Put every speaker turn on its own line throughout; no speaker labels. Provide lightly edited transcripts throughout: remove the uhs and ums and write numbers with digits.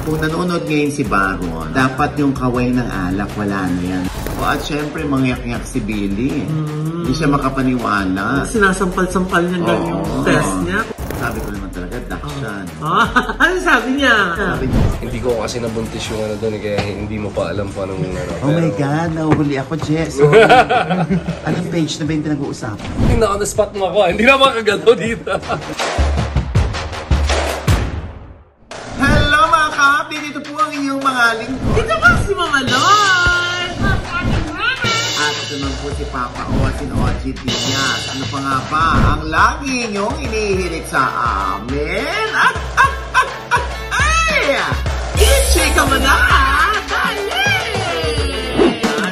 Kung nanonood ngayon si Baron, dapat yung kaway ng alak, wala na yan. At syempre, mangyak-yak si Billy. Hindi siya makapaniwala.
Sinasampal-sampal niya yung test niya.
Sabi ko naman talaga, Dakshan.
Ano sabi niya?
Hindi ko kasi nabuntis yung ano doon, kaya hindi mo pa alam pa nung ano.
Oh my God, nahuhuli ako, Jess. Sorry. Anong page na ba yung pinag-uusapan?
Hindi na on the spot mo ako, hindi na makagano dito.
Hello mga ka-update, dito po ang inyong mga lingkod.
Dito ba si Mama Lord?
At ito naman po si Papa O, si OG Diaz. Ano pa nga ba ang lagi niyong inihilig sa amin? Ay!
I-shake ka mo na! Dali!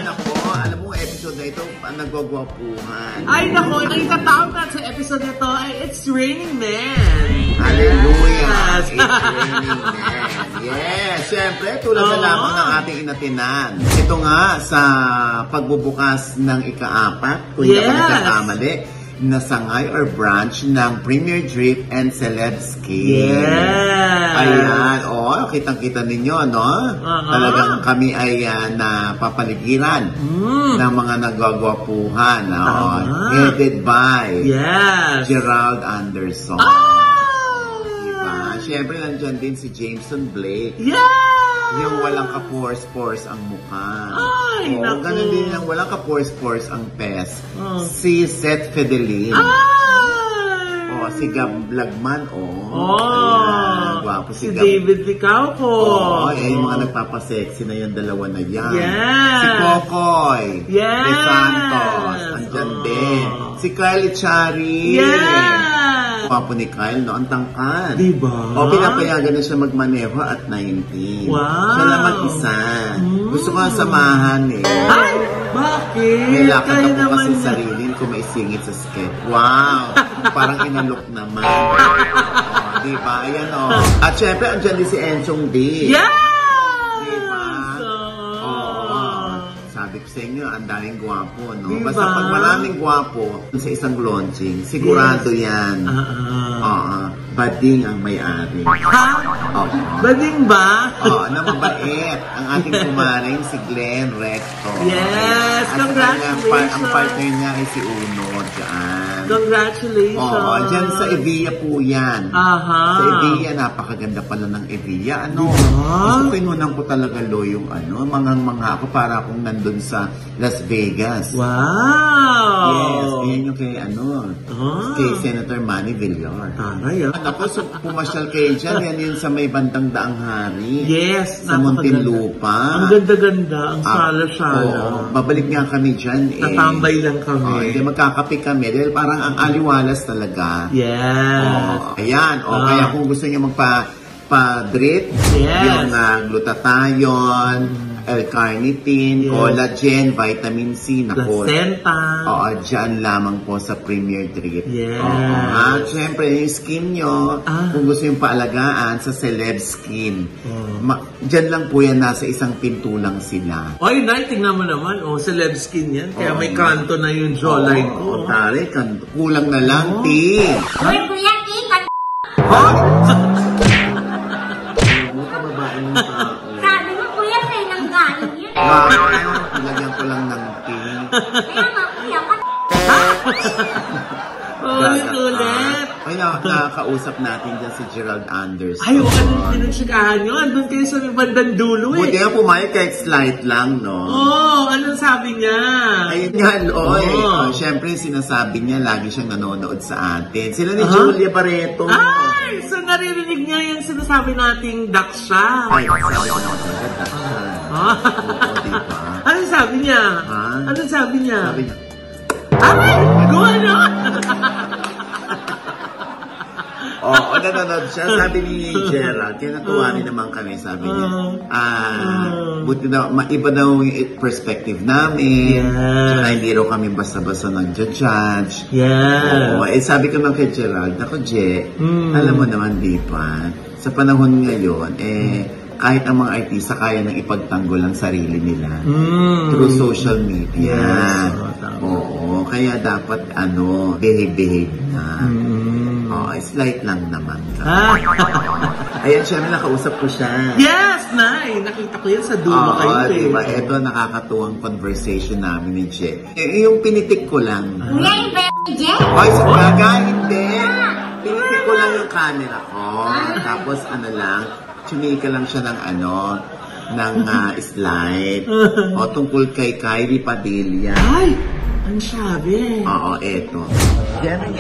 Nako, alam mo, episode na ito, nagwagwapuhan.
Ay nako, naitatawag na sa episode nito ay It's Raining Men.
Hallelujah!
Yes.
It's Raining Men. Yes, syempre, tulad na lamang ng ating inatinan. Ito nga, sa pagbubukas ng ika-4, kung hindi pa nagkakamali, na sangay or branch ng Premier Drip and Celeb Skin.
Yes!
Ayan, kitang-kita ninyo, no? Talagang kami ay napapaligiran ng mga nagwagwapuhan. Headed by Gerald Anderson. Siyempre, nandyan din si Jameson Blake. Yung walang ka-pores-pores ang mukha.
Ay, naku.
Ganun din yung walang ka-pores-pores ang pes. Si Seth Fedelin. Si Gab Lagman, Ayan, gwapo si Gab.
David Licauco.
Yung mga nagpapasexy na yung dalawa na yan.
Yes.
Si Kokoy.
Yes.
De Santos. Andyan din. Si Kyle Echari.
Yes.
Gwapo ni Kyle, no? Ang tangkad.
Diba?
Pinapayagan na siya magmaneho at 19.
Wow.
Siya lang mag-isa. Gusto ko ang samahan
Ay! Bakit?
May lakad
Kaya
ako kasi
naman
sarili ko maisingit sa skate. Wow! Parang inalok naman. Diba? Ayan At syempre, andyan din si Enchong D.
Yes!
Diba? Sabi ko sa inyo, ang daming gwapo, no?
Diba?
Basta pag maraming gwapo sa isang launching, sigurado yan. Bading ang may-ari.
Bading ba?
Na mabait. Ang ating kumaring si Glenn Recto.
Yes! Congratulations!
Ang partner niya ay si Uno dyan.
Congratulations!
Dyan sa Evia po yan. Sa Evia, napakaganda pala ng Evia. Gusto pinunan ko talaga yung mga ako para akong nandun sa Las Vegas.
Wow!
Yes, yan yung kay kay Senator Manny Villar. Ako, pumasyal kayo dyan. Yan yun sa may bandang Daang Hari.
Yes,
sa Muntinlupa.
Ang ganda-ganda, ang sala-sala.
Babalik nga kami dyan
Tatambay lang kami.
Hindi magkakape kami dahil parang ang aliwalas talaga.
Yes.
Ayan. Kaya kung gusto niyo magpa-drip, yung glutathione, L-carnitine, collagen, vitamin C,
placenta.
Dyan lamang po sa Premier Drip.
Yes.
At syempre, yung skin nyo, kung gusto yung paalagaan sa Celeb Skin, dyan lang po yan, nasa isang pinto lang sila.
Ay, tingnan mo naman, Celeb Skin yan. Kaya may kanto na yung jawline ko.
Tari, kulang na lang, Ti.
Uy, kuya, Ti, sabi mo, kuya, sa'yo nang galing yan.
Nilagyan ko lang ng tea.
Kaya nga, kuya,
Ulit.
Ay, nakakausap natin dyan si Gerald Anderson.
Ay, anong pinagsigahan nyo? Andun kayo sa bandang dulo
Buti nga pumayag kahit slight lang, no?
Anong sabi niya?
Ayun nga, Siyempre, sinasabi niya, lagi siyang nanonood sa atin. Sila ni Julia Barreto.
Ay, so naririnig niya yung sinasabi nating Daksha.
Ay, sabi ko naman talaga, Daksha. Diba?
Anong sabi niya? Anong sabi niya?
Sabi niya,
ay! Gumano!
nanonood siya. Sabi ni Gerald, kaya natuwa rin naman kami, sabi niya. Buti daw, iba daw yung perspective namin. Saka hindi raw kami basta-basta nag-judge. Sabi ko naman kay Gerald, ako, alam mo naman, di pa, sa panahon ngayon, kahit ang mga artista kaya nang ipagtanggol ang sarili nila through social media. Kaya dapat behave na. slight lang naman.
Ah.
Ayan, syempre nakausap ko siya.
Yes, Nay! Nakita ko yan sa dulo kayo.
Diba? Ito nakakatuwang conversation namin ni Che. Yung pinitik ko lang.
Kuya, yung J?
Ay, sa bagay, hindi. Pinitik ko lang yung camera ko. Tapos ano lang, chumika lang siya ng ng slide. O, tungkol kay Kylie Padilla.
Ay! Ang sabi.
Oo, eto.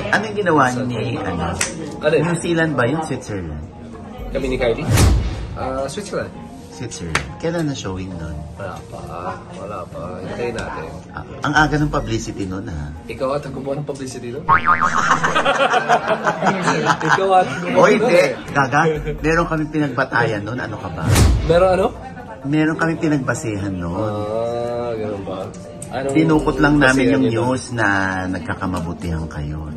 Anong ginawa ni,
Alin?
New Zealand ba yun? Switzerland?
Kami ni Kylie? Switzerland.
Switzerland. Kailan na showing nun?
Wala pa. Hintayin natin.
Ang aga ng publicity nun, ha?
Ikaw at ang gumawa ng publicity doon? Ikaw at
O, hindi. Gaga, meron kami pinagbatayan nun. Ano ka ba?
Meron ano?
Meron kami pinagbasehan nun.
Ganun ba?
Tinukot lang namin yung news na nagkakamabutihan kayo.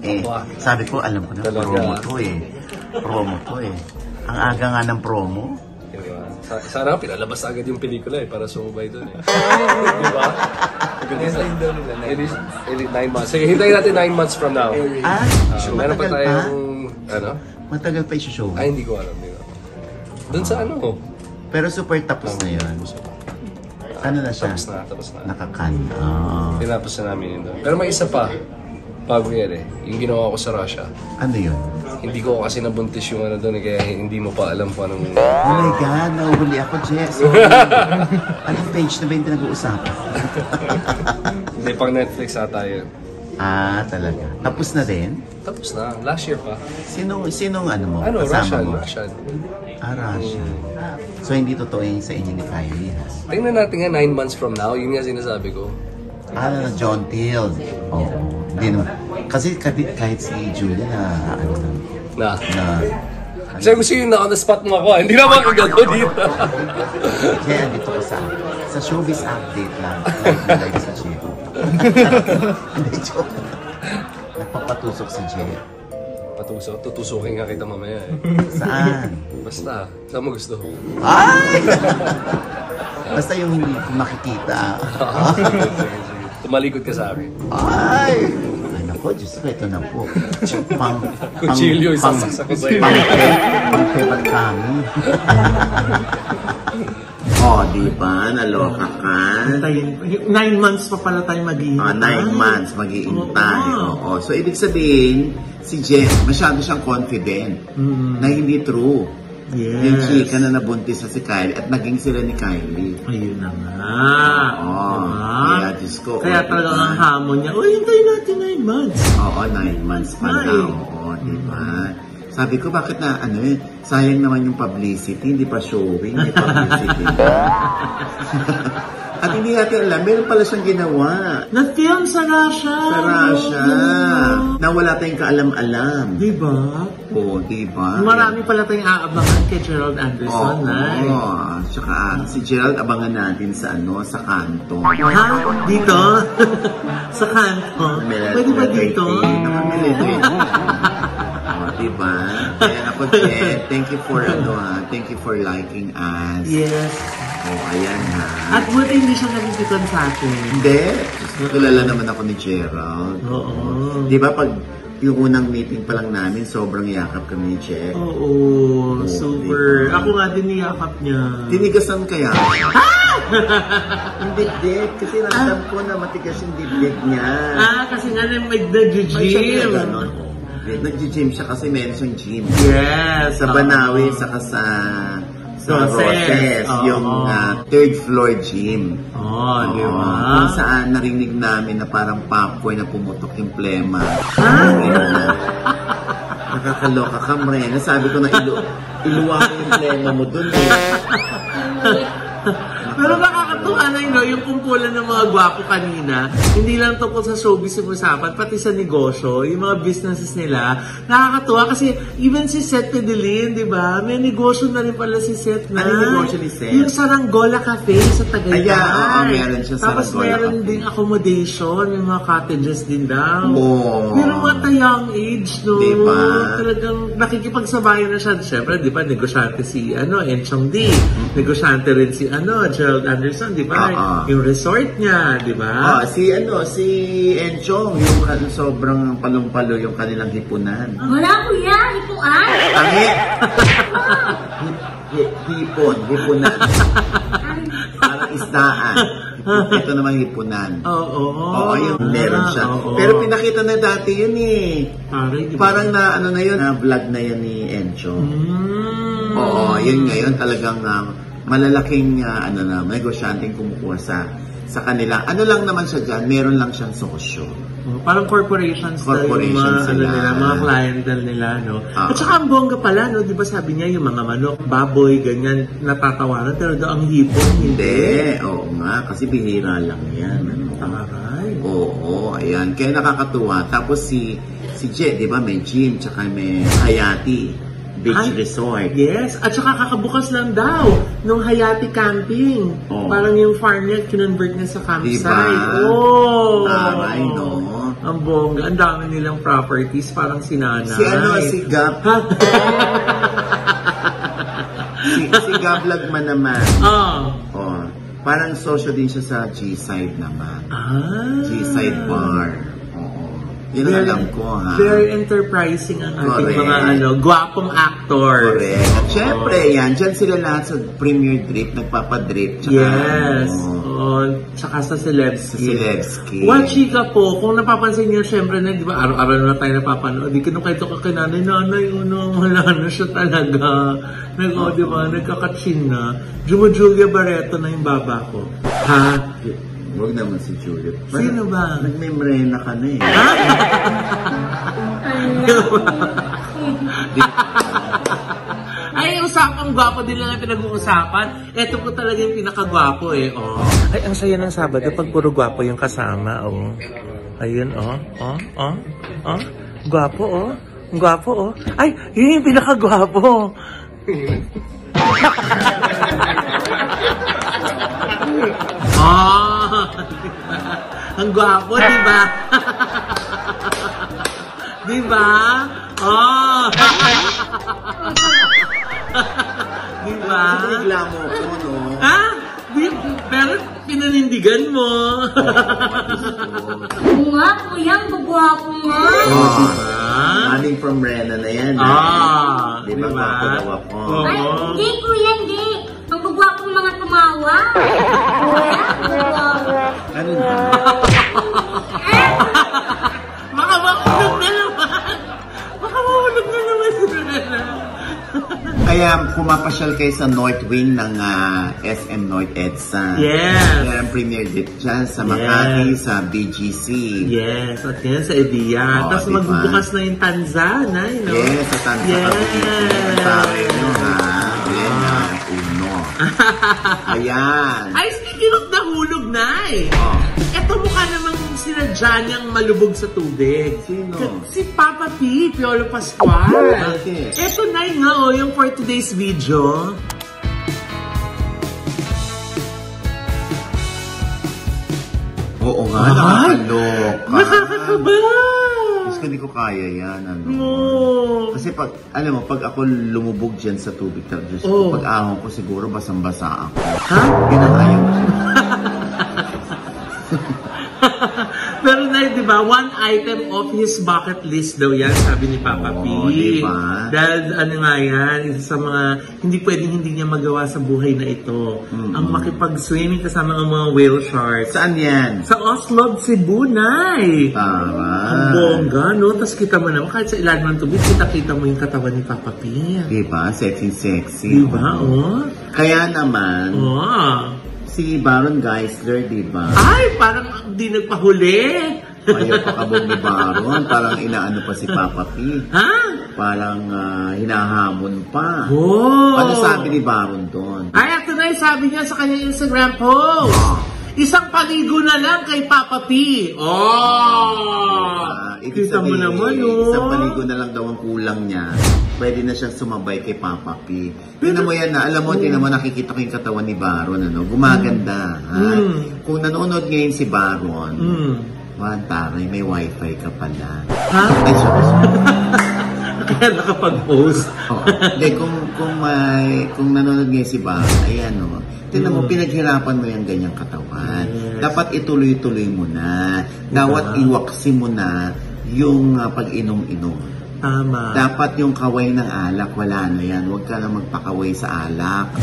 Sabi ko, alam ko na, promo to eh. Ang aga nga ng promo.
Sana pinalabas agad yung pelikula para sumubay doon eh. Diba? It is 9 months. Sige, hintayin natin 9 months from now. Meron pa tayong,
Matagal pa i-show.
Ay, hindi ko alam. Doon sa
Pero super tapos na yun. Ano na siya?
Tapos na.
Nakakan.
Pinapos na namin yun doon. Pero may isa pa. Bago yan eh. Yung ginawa ko sa Russia.
Ano yun?
Hindi ko kasi nabuntis yung doon kaya hindi mo pa alam kung anong...
Oh my God, nahuli ako, Jess. Anong page na ba yung pinag-uusapan?
Hindi, pang Netflix ata yun.
Talaga. Tapos na din?
Tapos na. Last year pa.
Sinong mo? Kasama
Russian.
Russian. So, hindi totoo yung sa inyo ni Kylie, ha?
Tingnan natin nga 9 months from now. Yun nga sinasabi ko.
John Till. Oo. Hindi naman. Kasi kahit si Julia na
Kasi gusto yun na on the spot mo ako. Hindi naman kagato dito.
Kaya dito ko sa showbiz update lang. Live sa Che. Hindi, joke. Nagpapatusok si Che.
Patusok? Tutusukin nga kita mamaya eh.
Saan?
Basta. Saan mo gusto?
Ay! Basta yung hindi ko makikita.
Tumalikod ka sa akin.
Ay! Ko, Diyos ko, ito na po.
Kutsilyo, isasaksak ko sa'yo.
Pang-pepat kami. Diba? Naloka ka.
9 months pa pala tayo mag-iintay.
9 months mag-iintay. So, ibig sabihin, si Jeff, masyado siyang confident na hindi true.
Yes.
Yung chika na nabuntis sa si Kylie at naging sila ni Kylie.
Ayun na nga.
Kaya, Diyos ko.
Kaya talagang ang hamon niya, hintayin natin 9 months.
9 months pa daw. Diba? Sabi ko, bakit na, sayang naman yung publicity, hindi pa showing, may publicity. At hindi natin alam, meron pala siyang ginawa.
Na-film sa Russia.
Na wala tayong kaalam-alam.
Diba?
Diba?
Marami pala tayong aabangan kay Gerald Anderson.
Tsaka si Gerald abangan natin sa Kanto.
Dito? Sa Kanto? Pwede ba dito?
Diba? Kaya ako, Jet, thank you for liking us.
Yes.
Ayan ha.
At buti hindi siya nagtitikon sa akin.
Hindi. Tulala naman ako ni Gerald. Diba pag yung unang meeting pa lang namin, sobrang yakap kami ni Che.
Super. Diba? Ako nga din niyakap niya.
Tinigasan kaya? Ang dibdib. Kasi naramdam ko na matigas yung dibdib niya.
Kasi nga may nag-gym.
Nag-gym siya kasi meron siyang gym.
Yes.
Sa Banawi, saka sa Roses, yung 3rd floor gym.
Di ba?
Kung saan narinig namin na parang popcorn na pumutok yung plema. Nakakaloka ka, Mrena. Sabi ko na iluwa ko yung plema mo dun eh.
Pero nakakatuwa na yung kumpulan ng mga gwapo kanina, hindi lang tungkol sa showbiz yung usapan, pati sa negosyo, yung mga businesses nila. Nakakatuwa kasi even si Seth Pedelin, di ba? May negosyo na rin pala si Seth na.
Ano negosyo ni Seth?
Yung Saranggola Cafe sa Tagaytay.
Meron siya Saranggola.
Tapos meron din accommodation, yung mga cottages din daw.
Pero
what a young age, no?
Diba?
Talagang nakikipagsabayan na siya. Siyempre, di ba, negosyante si Enchong D. Negosyante rin si Gerald Anderson, di di ba? Yung resort niya, di ba?
Si Enchong, yung sobrang palong-palo yung kanilang hipunan.
Wala kuya, hipuan.
Tangi! Hipunan. Parang isdaan. Ito naman hipunan. Oo, yung meron siya. Pero pinakita na dati yun eh. Parang na, ano na yun, na vlog na yan ni Enchong. Oo, yun ngayon talagang malalaking negosyanteng kumukuha sa kanila. Ano lang naman siya dyan, meron lang siyang sosyo.
Parang corporations na yung mga clientele nila, no? At saka ang bongga pala, no? Di ba sabi niya yung mga manok, baboy, ganyan, natatawanan. Pero ang hipon, hindi.
Oo nga, kasi bihira lang yan.
Taray.
Oo, ayan. Kaya nakakatuwa. Tapos si Jet, di ba, may gym, tsaka may Hayati Beach Resort.
Yes, at saka kakabukas lang daw nung Hayati Camping. Parang yung farm niya, kinonvert niya sa campsite.
Diba? Taray, no?
Ang bongga, ang dami nilang properties, parang si Nanay.
Si Gab. si Gab Lagman naman. Parang sosyo din siya sa G-Side naman. G-Side Bar. Yun ang alam ko, ha?
Very enterprising ang ating mga gwapong actors.
Correct. At syempre, yan. Diyan sila lahat sa Premier Drip, nagpapadrip.
Yes. Tsaka sa Celebski. Chika po, kung napapansin niyo, syempre na, di ba, araw-araw na tayo napapanood. Di kinukento ka kay nanay, wala na siya talaga. Di ba, nagkakatsin na. Julia Barreto na yung baba ko. Ha?
Huwag naman si Juliet.
Sino ba?
Nagmemrena ka na eh.
Ay, usapang gwapo din lang ang pinag-uusapan. Ito po talaga yung pinakagwapo eh. Ay, ang saya ng Sabado pag puro gwapo yung kasama. Ayun, Gwapo, Gwapo, Ay, yun yung pinakagwapo. Ang gwapo, di ba? Di ba? Di ba?
Reklamo ko, no?
Ha? Pero pinanindigan mo.
Nga, kuya, ang gagwapo nga.
Coming from Rena na yan. Di ba? Gwapo daw ako.
Ay, hindi kuya, hindi. Ang gagwapo mga tumawa. Kuya, gagwapo.
Ano ba?
Baka mahulog na naman. Baka mahulog na naman si Rena.
Kaya pumapasyal kayo sa North Wing ng SM North EDSA.
Yes.
Kaya ang premier dip dyan sa Makati, sa BGC.
Yes, at yan sa Edian. Tapos magbubukas na yung Tanza, no?
Yes, sa Tanza. Yes. Sabi nyo, ha? Uno. Ayan.
Ay, speaking of nahulog, Nay. Eto mukha namang sinadya niyang malubog sa tubig.
Sino?
Si Papa P, Piolo Pascual.
Bakit?
Eto, Nay nga, yung for today's video.
Oo nga, nakakalok.
Nakakakaba!
Gusto hindi ko kaya yan,
No.
Kasi pag, alam mo, pag ako lumubog dyan sa tubig, pag ahon ko siguro basang-basa ako.
Ha?
Yun ang ayaw ko.
Pero na, di ba, one item of his bucket list daw yan, sabi ni Papa P.
Diba?
Dahil ano nga yan, isa sa mga hindi pwedeng hindi niya magawa sa buhay na ito. Ang makipag-swimming kasama ng mga whale sharks.
Saan yan?
Sa Oslo, Cebu, Nay.
Tama.
Ang bongga, no? Tapos kita mo naman, kahit sa ilalim ng tubig, kita mo yung katawan ni Papa P.
Diba? Sexy.
Diba?
Kaya naman, si Baron Geisler, diba?
Ay, parang di nagpahuli.
Ayaw pakabog ni Baron. Parang inaano pa si Papa P.
Ha?
Parang hinahamon pa.
Oh.
Ano sabi ni Baron doon?
Ay, ito na yung sabi niya sa kanyang Instagram post. Isang paligo na lang kay Papa P. Kita mo naman,
Isang paligo na lang daw ang kulang niya. Pwede na siyang sumabay kay Papa P. Tingnan mo yan na, alam mo, nakikita ko yung katawan ni Baron, gumaganda. Kung nanonood ngayon si Baron, taray, may wifi ka pala.
Ha?
Ay, sorry.
Kaya nakapag-post.
Hindi, kung nanonood ngayon si Bar, ayan o. Tignan mo, pinaghirapan mo yung ganyang katawan.
Yes.
Dapat ituloy-tuloy mo na. Dapat iwaksi mo na yung pag-inom-inom.
Tama.
Dapat yung kaway ng alak, wala na yan. Huwag ka na magpakaway sa alak.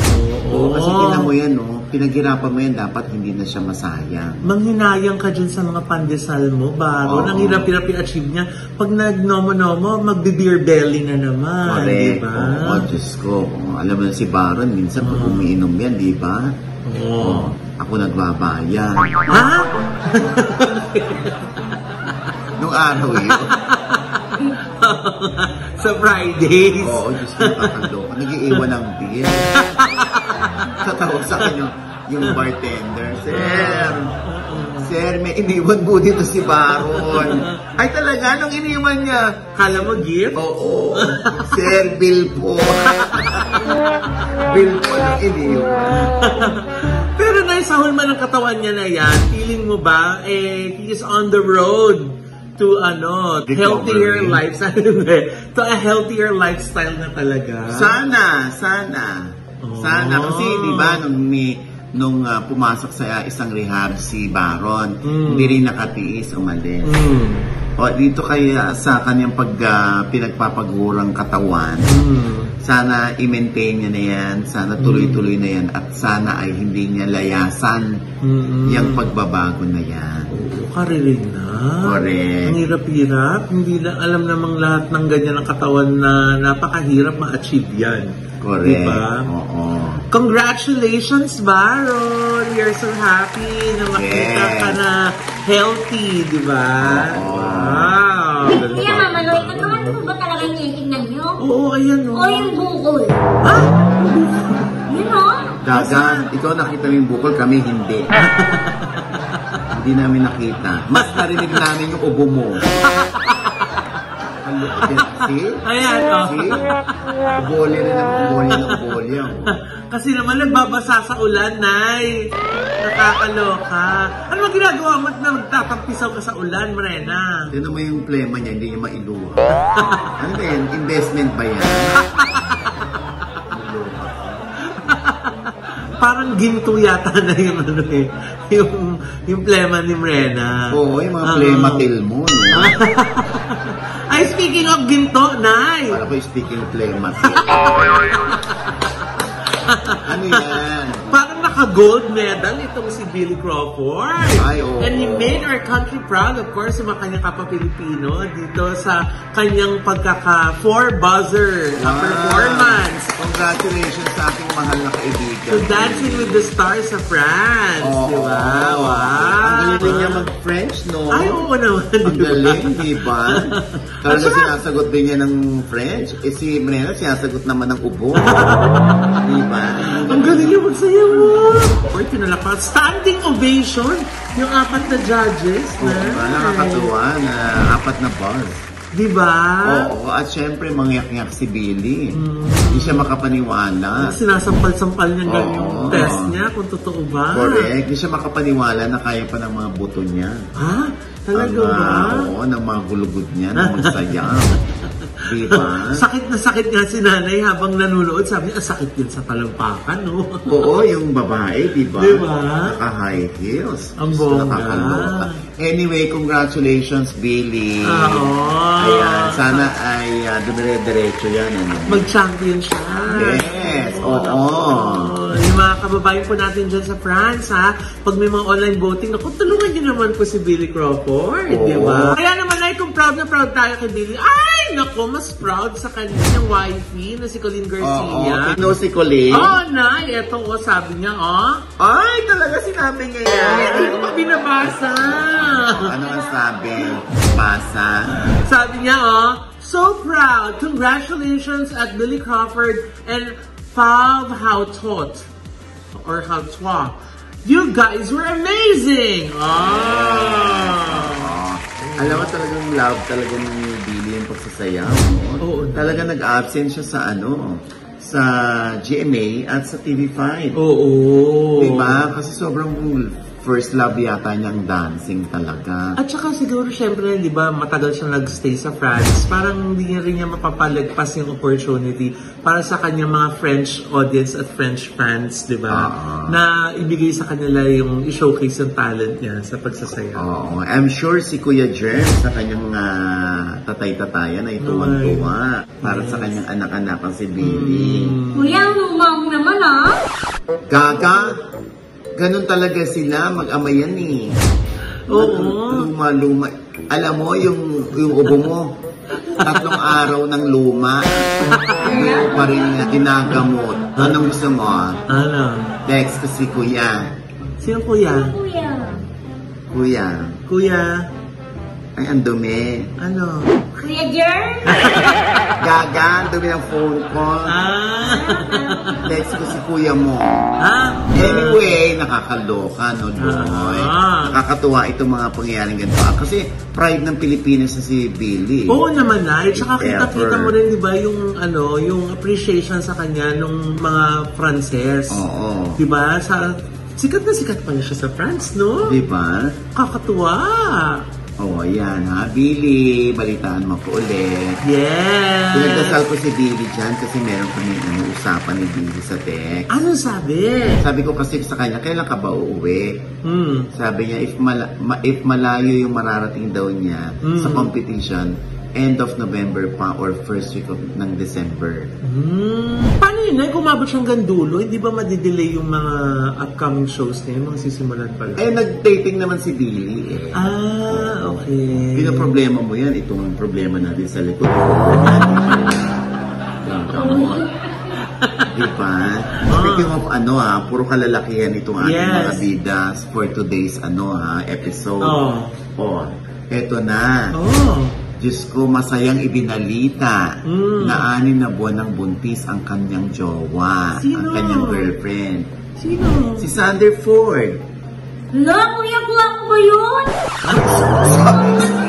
Oo.
Kasi tignan mo yan, no? Pinaghirapan mo yan, dapat hindi na siya masayang.
Manghinayang ka dyan sa mga pandesal mo, Baron.
Oo.
Ang hirap-hirap i-achieve niya. Pag nag-nomo-nomo, magbe-beer belly na naman.
Correct.
Diba?
Oo, Diyos ko. Alam mo na si Baron, minsan pag umiinom yan, di ba?
Oo.
Ako nagbabayan.
Ha?
Nung araw yun.
Sa Fridays.
Oo, Diyos ko, nakakaloka. Nag-iiwan ng beer. Tatawag sa akin yung bartender. Sir, may iniwan po dito si Baron. Ay talaga, nung iniwan niya.
Kala mo gift?
Oo. Sir, bill po. Bill po nung iniwan.
Pero naisahol man ang katawan niya na yan, feeling mo ba, he is on the road to healthier lifestyle. To a healthier lifestyle na talaga.
Sana. Sana. Kasi, di ba, nung pumasok sa isang rehab si Baron, hindi rin nakatiis, umalis. O, dito kaya sa kanyang pinagpapagurang katawan, sana i-maintain niya na yan, sana tuloy-tuloy na yan, at sana ay hindi niya layasan yung pagbabago na yan.
Karinig na.
Correct.
Ang hirap-hirap. Hindi na alam namang lahat ng ganyan ng katawan na napakahirap ma-achieve yan.
Correct.
Diba?
Oo.
Congratulations, Baron! You're so happy na makita ka na healthy, di ba?
Oo.
Wow!
Kaya Mama Loy, katulad mo ba talaga tinitignan niyo?
Oo, ayan o.
O yung bukol?
Ha?
Yun o?
Dagan, ikaw nakita mo yung bukol, kami hindi. Hindi namin nakita. Mas narinig namin yung ubo mo. See?
Ayan o.
See? Uboli rin ang uboli.
Kasi naman nagbabasa sa ulan, Nay. Nakakaloka. Ano ba ginagawa mo na magtatampisaw ka sa ulan, Morena?
Tignan mo yung plema niya, hindi niya mailuha. Ano ba yan? Investment ba yan?
Parang ginto yata na yung yung plema ni Morena.
Oo, yung mga plematil mo, no?
Ay, speaking of ginto, Nay.
Para ko speaking of plematil. Ano yan?
Parang naka-gold medal itong si Billy Crawford.
Ay, oo.
And he made our country proud, of course, sa mga kanyang kapapilipino dito sa kanyang pagkaka-4-buzzer performance.
Congratulations sa aking mahal na kaibigan.
To Dancing with the Stars sa France.
Oo.
Diba? Wow.
Ang galing niya mag-French, no?
Ay, oo naman.
Ang galing, di ba? Talaga sinasagot din niya ng French. Eh si Morena, sinasagot naman ng ubo. Di ba?
Ang galing niya magsayaw mo. Or tinalapan. Standing ovation. Yung 4 na judges.
Oo, diba? Nakakatuwa na 4 na bars.
Diba?
Oo, at syempre mangyak-ngyak si Billy. Hindi siya makapaniwala.
Sinasampal-sampal niya
Oo.
yung test niya kung totoo ba.
Correct. Hindi siya makapaniwala na kaya pa ng mga buto niya.
Ha? Talaga ba?
Oo, ng mga gulugod niya na magsayaw. Diba?
Sakit na sakit nga si nanay habang nanunood. Sabi niya, sakit din sa talampakan, no?
Oo, yung babae, diba?
Diba?
Naka-high heels.
Ang bongga.
Nakakaloka. Anyway, congratulations, Billy.
Oo.
Ayan, sana ay dumire-diretso yan. Ano?
Mag-champion siya.
Yes, oo.
Yung mga kababayan po natin dyan sa France, ha? Pag may mga online voting, ako, tulungan niyo naman po si Billy Crawford,
Oo.
di ba? Kaya naman ay, kung proud na proud tayo kay Billy, ay, naku, mas proud sa kanyang wifey na si Colleen Garcia.
Oo, si Colleen.
Oh, Nay, eto, sabi niya,
Ay, talaga sinabi niya yan.
hindi ko pa binabasa.
Ano ang sabi? Basa?
Sabi niya, so proud. Congratulations at Billy Crawford and Fav Hautot or Hautois. You guys were amazing!
Alam mo talagang love talagang ni Billy yung pagsasayaw.
Oo.
Talaga nag-absent siya sa sa GMA at sa TV5.
Oo.
Diba? Kasi sobrang first love yata niyang dancing talaga.
At saka siguro syempre, di ba, matagal siya nag-stay sa France. Parang hindi rin niya mapapalagpas yung opportunity para sa kanyang mga French audience at French fans, di ba? Na ibigay sa kanila yung i-showcase yung talent niya sa pagsasayaw.
Oo, I'm sure si Kuya Jerm sa kanyang tatay-tatayan ay tuwan-tuwa para sa kanyang anak-anakan si Billy.
Kuya, ang lumang naman
Gaga, ganun talaga sila, mag-ama yan eh.
Oo.
Luma-luma. Alam mo, yung ubo mo, 3 araw ng luma. Hindi mo pa rin ginagamot. Anong gusto mo?
Ano?
Dex, kasi kuya.
Sino kuya?
Kuya.
Kuya.
Kuya?
Ay, ang dumi.
Ano?
Kuya Jer?
Gaga, ang dumi ng phone ko. Dex, kasi kuya mo. Anyway, nakakaloka, no, Joy? Nakakatuwa itong mga pangyayaring ganito. Kasi pride ng Pilipinas na si Billy.
Oo naman na. At saka kita-kita mo rin, di ba, yung appreciation sa kanya nung mga Frances.
Oo.
Di ba? Sikat na sikat pa niya siya sa France, no?
Di ba?
Kakatuwa.
Oo, yan ha. Billy, balitaan mo ko ulit.
Yes!
Pinagdasal ko si Billy dyan kasi meron kami usapan ni Billy sa text.
Ano sabi?
Sabi ko kasi sa kanya, kailan ka ba uuwi? Sabi niya, if malayo yung mararating daw niya sa competition, end of November pa or first week ng December.
Paano yun? Kung umabot siyang gandulo, hindi ba madidelay yung mga upcoming shows niya? Yung mga sisimulan pala?
Nag-dating naman si Billy eh.
Okay.
Pinaproblema mo yan, itong problema natin sa likod. Diba? Speaking of puro kalalakihan itong ating mga bidas for today's episode. Eto na. Diyos ko, masayang ibinalita na 6 na buwan ng buntis ang kanyang jowa, ang kanyang girlfriend.
Sino?
Si Sander Ford.
Kuya, guwapo ba yun?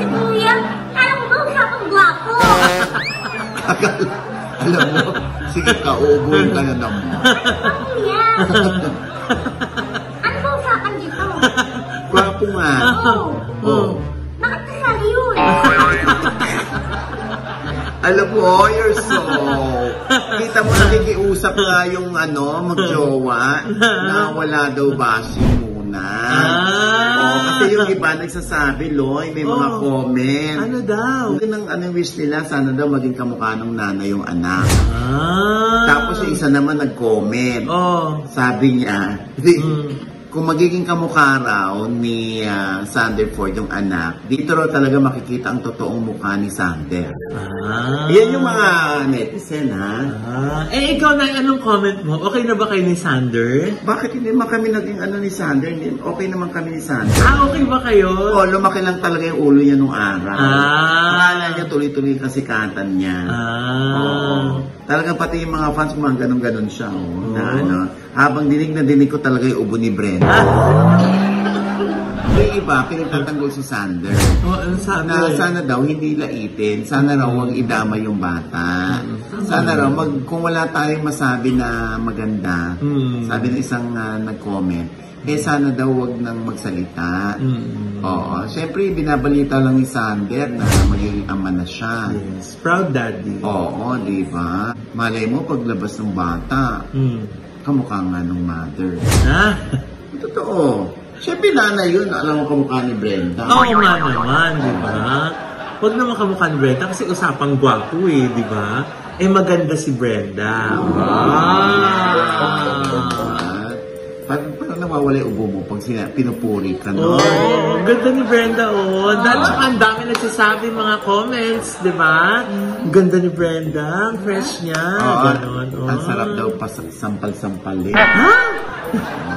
Kuya, alam mo ba usapang guwapo?
Alam mo, sige ka, uubuin ka na naman.
Kuya, ano ba usapan dito?
Gwapo nga.
Bakit kasali yun?
Alam mo, you're so... Kita mo, nakikiusap nga yung magjowa na wala daw bashing muna. Kasi yung iba nagsasabi, Loy, may mga comment.
Ano daw?
Ang wish nila, sana daw maging kamukha ng nanay yung anak. Tapos yung isa naman nag-comment. Sabi niya, kung magiging kamukha raw ni Sander Ford yung anak, dito raw talaga makikita ang totoong mukha ni Sander. Yan yung mga netizen, ha?
Ikaw na, anong comment mo? Okay na ba kayo ni Sander?
Bakit hindi naman kami naging ni Sander? Okay naman kami ni Sander.
Okay ba kayo?
Lumaki lang talaga yung ulo niya nung araw. Akala niya tuloy-tuloy kasikatan niya. Talagang pati yung mga fans, mga ganun-ganun siya. Habang dinig na dinig ko talaga yung ubo ni Brenda. Yung iba, pinagtatanggol si Sander.
Ano sabi?
Na sana daw hindi laitin. Sana raw huwag idama yung bata. Sana raw, kung wala tayong masabi na maganda, sabi ng isang nag-comment, sana daw huwag nang magsalita. Oo. Siyempre, binabalita lang ni Sander na magiging ama na siya.
Yes. Proud daddy.
Oo, di ba? Malay mo, paglabas ng bata, kamukha nga ng mother. Totoo. Siyempre, nanay yun. Alam mo kamukha ni Brenda.
Oo nga naman, di ba? Huwag naman kamukha ni Brenda kasi usapang gwapo di ba? Maganda si Brenda.
Parang nawawala yung ubo mo pag pinupuri ka, no?
Ganda ni Brenda, Dahil saka ang dami nagsasabi mga comments, di ba? Ganda ni Brenda, ang fresh niya.
Ang sarap daw pa sampal-sampalin.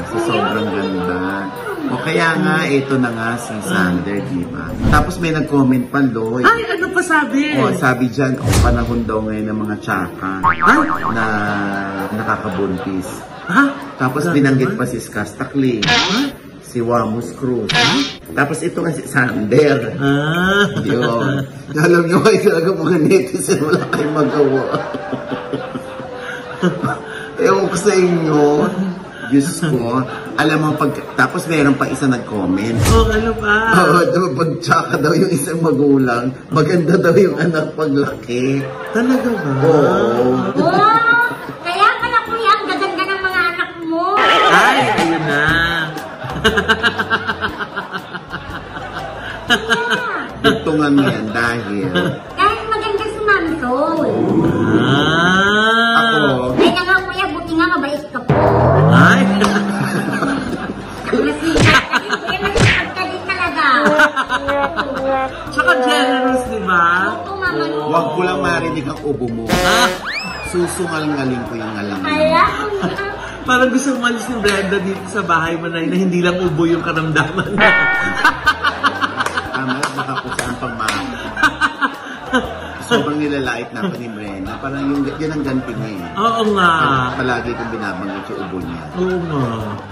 Sa sobrang ganda. O kaya nga, ito na nga si Sander, di ba? Tapos may nag-comment pa, Loy.
Ay, ano pa sabi?
Sabi dyan, panahon daw ngayon ng mga tsaka na nakakabuntis. Tapos binanggit pa si Skastakli. Si Wamus Cruz. Tapos ito nga si Sander. Yun. Alam nyo kayo talaga mga netizen, wala kayong magawa. Ewan ko sa inyo. Diyos ko, alam mo, tapos meron pa isa nag-comment.
Oh, ano pa?
Oo, pag-tsaka daw yung isang magulang, maganda daw yung anak paglaki.
Talaga ba?
Oo.
Oh, kaya pala kuya, ang gaganda ng mga anak mo.
Ay, ayun na.
Dugtungan mo yan dahil...
Dahil maganda si Ma'am Sol.
Ako,
Ay na nga kuya, buti nga mabait ka po.
Ay.
Nasikat ka din, kuya, nasikat ka din talaga.
Tsaka generous, di ba?
Oo, mama mo.
wag ko lang marinig ang ubo mo.
Ah,
Susungal-ngaling ko yung ngalang.
Kaya, kuya.
parang gusto umalis ni Brenda dito sa bahay mo na hindi lang ubo yung karamdaman niya.
Tama, baka kung saan pang sobrang nilalait na pa ni Brenda. Parang yan ang ganti niya eh.
Oo nga.
Palagi kong binabanggit yung ubo niya.
Oo nga.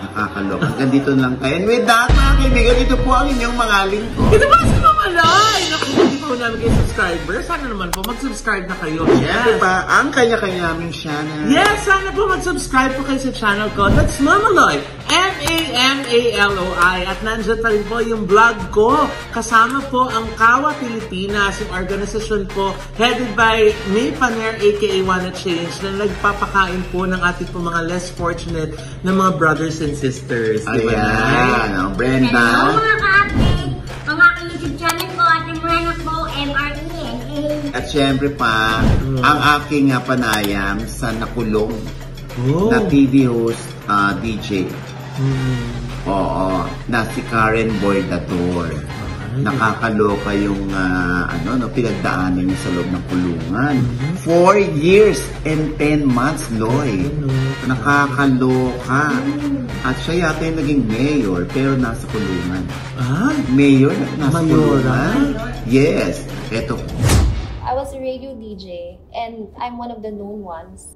Nakakaloka. Hanggang dito lang tayo. And with that, mga kaibigan, ito po ang inyong mga lingkod.
Ito ba si Mama Loy? Naku, hindi pa namin kayo subscriber. Sana naman po, mag-subscribe na kayo.
Ito pa, ang kanya-kanya naming channel.
Yes, sana po mag-subscribe po kayo sa channel ko. That's Mama Loy. M-A-M-A-L-O-I. At nandiyan pa rin po yung vlog ko. Kasama po ang Kawa Pilipinas, yung organisasyon po headed by May Paner aka Wanna Change na nagpapakain po ng ating po mga less fortunate na mga brothers and sisters. Di ba, Nay?
Ayan, ang Brenda.
Hello mga ka-update. Ang aking YouTube channel ko, Ate Morena po, M-R-E-N-A.
At syempre pa, ang aking panayam sa nakulong
Oh.
na TV host, DJ. Oo, na si Karen Bordator. Nakakaloka yung pinagdaanan niya sa loob ng kulungan. 4 years and 10 months, Loy. Nakakaloka. At siya yata yung naging mayor, pero nasa kulungan.
Ah?
Mayor na nasa
Mayora?
kulungan? Yes. Eto.
I was a radio DJ and I'm one of the known ones.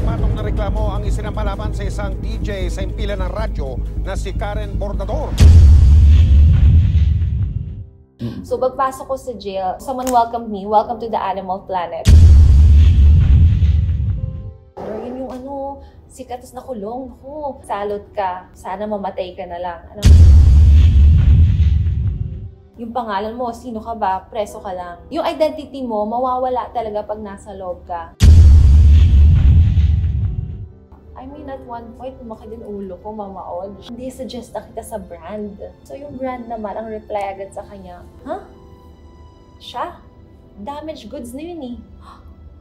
Patong na reklamo ang isinampalaban sa isang DJ sa impila ng radyo na si Karen Bordador.
So pagpasok ko sa jail, someone welcomed me. Welcome to the Animal Planet. Pero yun yung sikat na kulong. Naku, salot ka. Sana mamatay ka na lang. Yung pangalan mo, sino ka ba? Preso ka lang. Yung identity mo, mawawala talaga pag nasa loob ka. I mean, at one point, lumaki din ulo ko, Mama Odge. Hindi suggest na kita sa brand. So, yung brand naman, ang reply agad sa kanya, huh? Siya? Damaged goods na yun eh.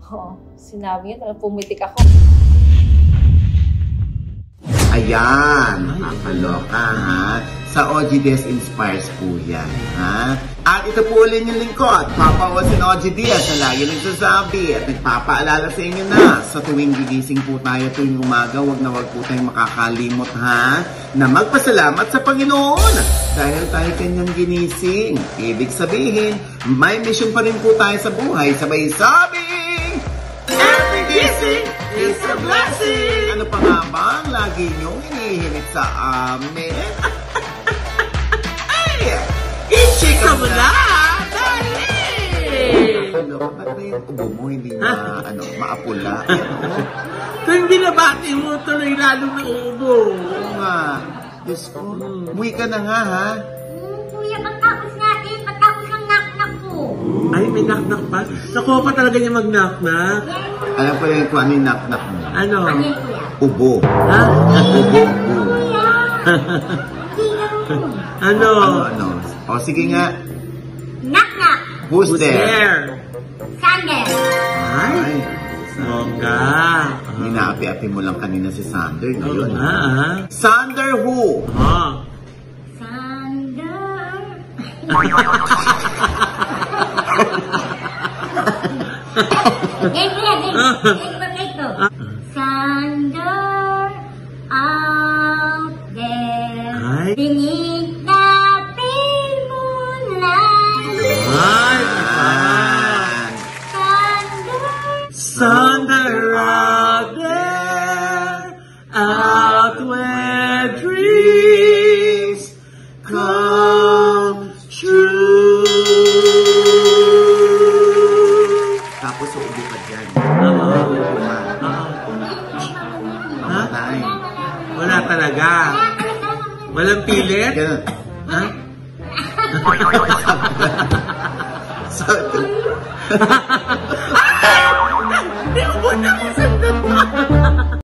Oh, sinabi niya, talagang pumitik ako.
Ayan, nakakaloka ha. Sa OG-DS Inspires po yan, ha? At ito po ulit yung lingkod, Papa Oz and OG-DS na lagi nagsasabi at nagpapaalala sa inyo na sa tuwing gigising po tayo tuwing umaga, wag po tayong makakalimot ha, na magpasalamat sa Panginoon dahil tayo kanyang ginising. Ibig sabihin, may mission pa rin po tayo sa buhay, sabay sabing, every gising is a blessing! Ano pa nga ba ang lagi niyong hinihinig sa amin?
Ichika mo na! Dali!
Ano, ba't na yung ubo mo hindi maapula?
Tuwing binabati mo, tuloy lalong nauubo.
Oo nga. Diyos ko, umuwi ka na nga ha?
Kuya, pagtapos natin, pagtapos ng knock-knock ko.
Ay, may knock-knock pa? Nakuha pa talaga niya mag-knock-knock.
Alam ko rin kung ano yung knock-knock mo.
Ano?
Ano yun, kuya?
Ubo.
Ha?
Ubo.
Kuya! Hindi ganun.
Ano?
Ano? O sige nga.
Knock-knock.
Who's
Who's
there?
there?
Sander.
Ay, Mongga.
Inaapi-api mo lang kanina si Sander
Oo
ngayon.
nga, ha?
Sander who?
Ha?
Sander. Game kuya, game. Game ko. Sander out there.
Ay.
Beneath the pale moonlight.
Ay,
Sander.
Thunder out there, out where dreams come true.
Tapos uubo ka dyan.
Oo. Wala talaga. Walang pilit?
Ganun.
Ha?
Sabi ko,
Hindi ako na